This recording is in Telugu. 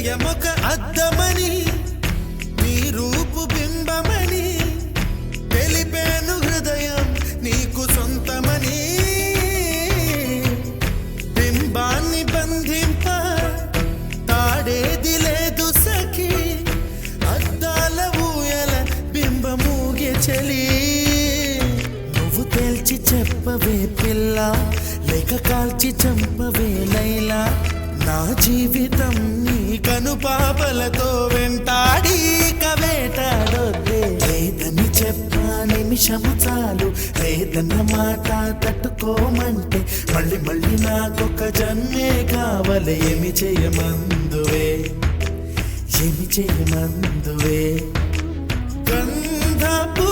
హృదయమొక అద్దమని నీ రూపు బింబమని తెలిపేను హృదయం నీకు సొంతమని బింబాన్ని బంధింప తాడేది లేదు సఖి అద్దాల ఊయల బింబమూగే చలి నువ్వు తేల్చి చెప్పవే పిల్ల లేక కాల్చి చంపవే లైలా నా జీవితం నీ కనుపాపలతో వెంటాడి కవేటాడొద్దే లేదని చెప్పా నిమిషము చాలు లేదన్న మాట తట్టుకోమంటే మళ్ళీ మళ్ళీ నాకొక జన్మే కావాలి ఏమి చేయమందువే ఏమి చేయమందువే గంధపు